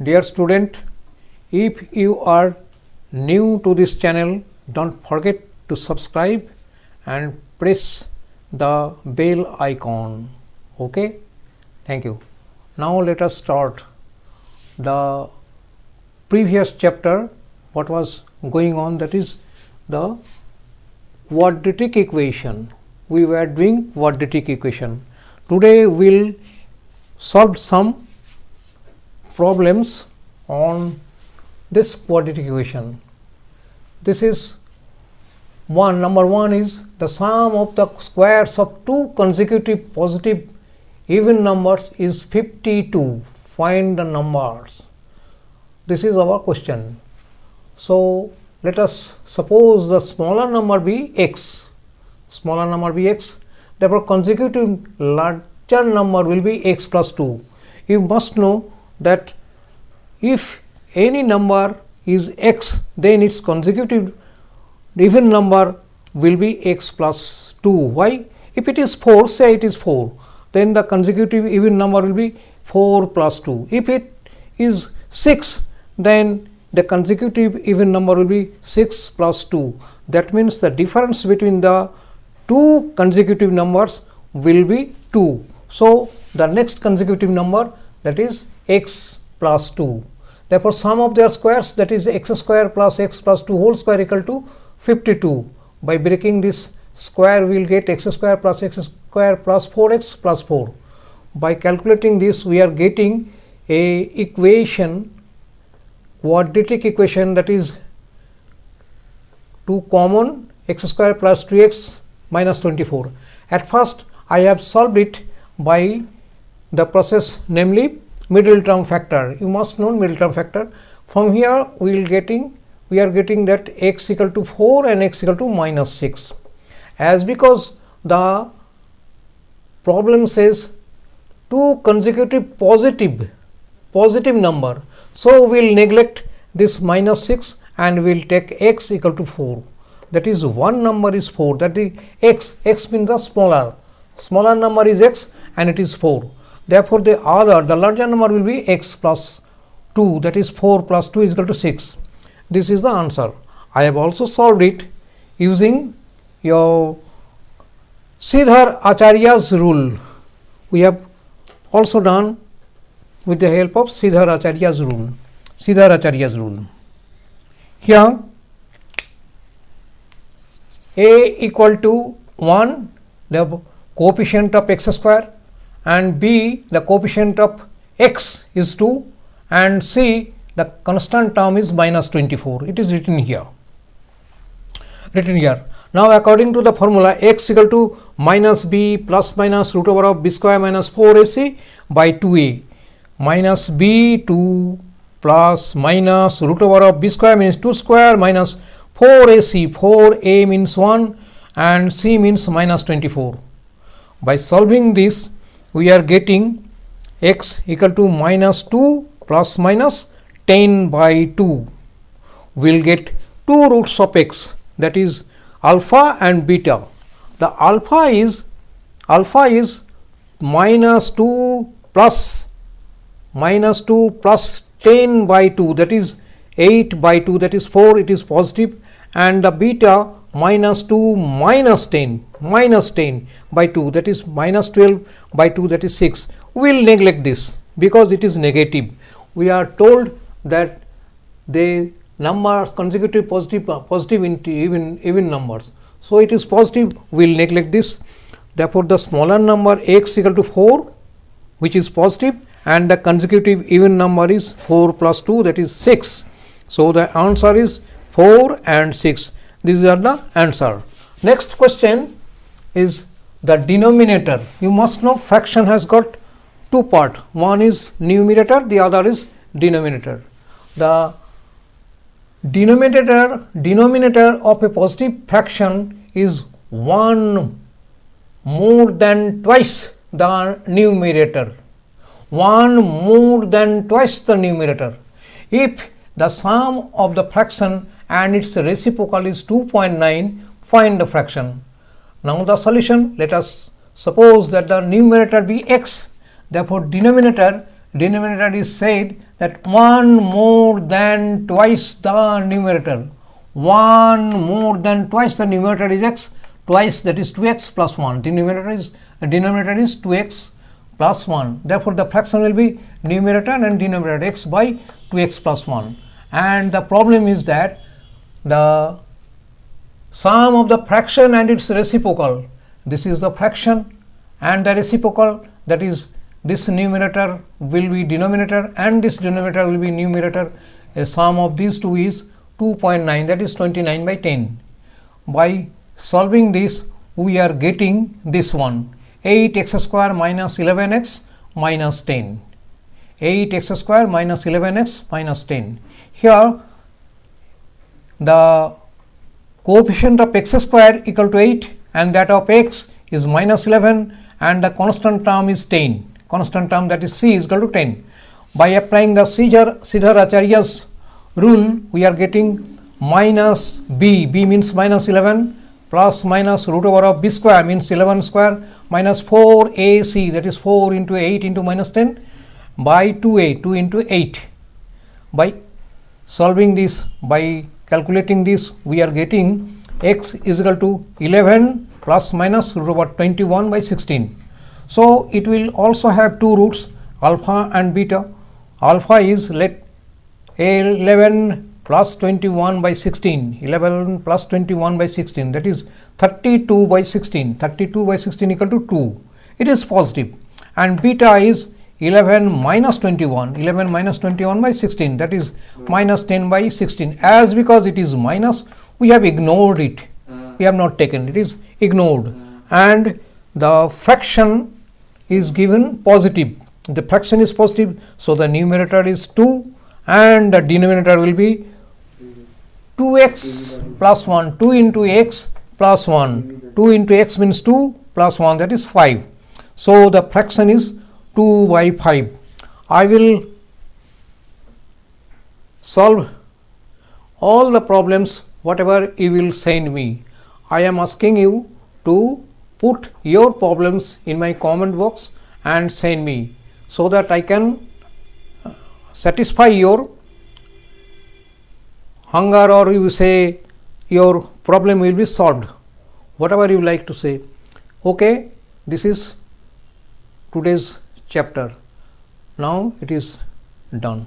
Dear student, if you are new to this channel, don't forget to subscribe and press the bell icon. Okay, thank you. Now let us start the previous chapter. What was going on, that is the quadratic equation. We were doing quadratic equation. Today we will solve some problems on this quadratic equation. This is number one is the sum of the squares of two consecutive positive even numbers is 52. Find the numbers. This is our question. So let us suppose the smaller number be x. Smaller number be x. Therefore consecutive larger number will be x plus 2. You must know that if any number is x, then its consecutive even number will be x plus 2. Why? If it is 4, say it is 4, then the consecutive even number will be 4 plus 2. If it is 6, then the consecutive even number will be 6 plus 2. That means the difference between the two consecutive numbers will be 2. So the next consecutive number, that is x plus 2. Therefore sum of their squares, that is x square plus x plus 2 whole square equal to 52. By breaking this square, we will get x square plus 4x plus 4. By calculating this, we are getting a equation, quadratic equation, that is 2 common x square plus 2x minus 24. At first I have solved it by the process, namely middle term factor. You must know middle term factor. From here we are getting that x equal to 4 and x equal to minus 6. As because the problem says two consecutive positive number, so we will neglect this minus 6 and we will take x equal to 4. That is, one number is 4, that is x means the smaller number is x and it is 4. Therefore the larger number will be x plus 2, that is 4 plus 2 is equal to 6. This is the answer. I have also solved it using your Sridhar Acharya's rule. We have also done with the help of Sridhar Acharya's rule. Here a equal to 1, the coefficient of x square, and b the coefficient of x is 2, and c the constant term is minus 24. It is written here. Now according to the formula, x equal to minus b plus minus root over of b square minus 4ac by 2a, minus b 2 plus minus root over of b square means 2 square minus 4ac, 4a means 1 and c means minus 24. By solving this, we are getting x equal to minus 2 plus minus 10 by 2. We will get two roots of x, that is alpha and beta. The alpha is minus 2 plus 10 by 2, that is 8 by 2, that is 4, it is positive, and the beta minus 2 minus 10 by 2, that is minus 12 by 2, that is 6. We will neglect this because it is negative. We are told that the numbers consecutive positive into even numbers, so it is positive. We will neglect this. Therefore the smaller number x equal to 4, which is positive, and the consecutive even number is 4 plus 2, that is 6. So the answer is 4 and 6. These are the answer. Next question is the denominator. You must know fraction has got two parts. One is numerator, the other is denominator. The denominator of a positive fraction is 1 more than twice the numerator. 1 more than twice the numerator. If the sum of the fraction and its reciprocal is 2.9, find the fraction. Now the solution, let us suppose that the numerator be x, therefore denominator is said that 1 more than twice the numerator. 1 more than twice the numerator is x, twice, that is 2x plus 1. Denominator is 2x plus 1. Therefore, the fraction will be numerator and denominator, x by 2x plus 1. And the problem is that the sum of the fraction and its reciprocal, this is the fraction and the reciprocal, that is this numerator will be denominator and this denominator will be numerator. A sum of these two is 2.9, that is 29 by 10. By solving this, we are getting this one, 8x square minus 11x minus 10. 8x square minus 11x minus 10. Here the coefficient of x square equal to 8 and that of x is minus 11 and the constant term is 10. Constant term, that is c, is equal to 10. By applying the Sridhar-Acharya's rule, we are getting minus b, b means minus 11, plus minus root over of b square means 11 square minus 4ac, that is 4 into 8 into minus 10 by 2a, 2 into 8. By solving this, by calculating this, we are getting x is equal to 11 plus minus root over 21 by 16. So, it will also have two roots, alpha and beta. Alpha is, let 11 plus 21 by 16, 11 plus 21 by 16, that is 32 by 16, 32 by 16 equal to 2. It is positive. And beta is 11 minus 21, 11 minus 21 by 16, that is minus 10 by 16. As because it is minus, we have ignored it. We have not taken, it is ignored. And the fraction is given positive. The fraction is positive, so the numerator is 2 and the denominator will be 2x plus 1, 2 into x plus 1, 2 into x means 2 plus 1, that is 5. So, the fraction is 2 by 5. I will solve all the problems whatever you will send me. I am asking you to put your problems in my comment box and send me so that I can satisfy your hunger, or you say your problem will be solved, whatever you like to say. Okay, this is today's chapter. Now it is done.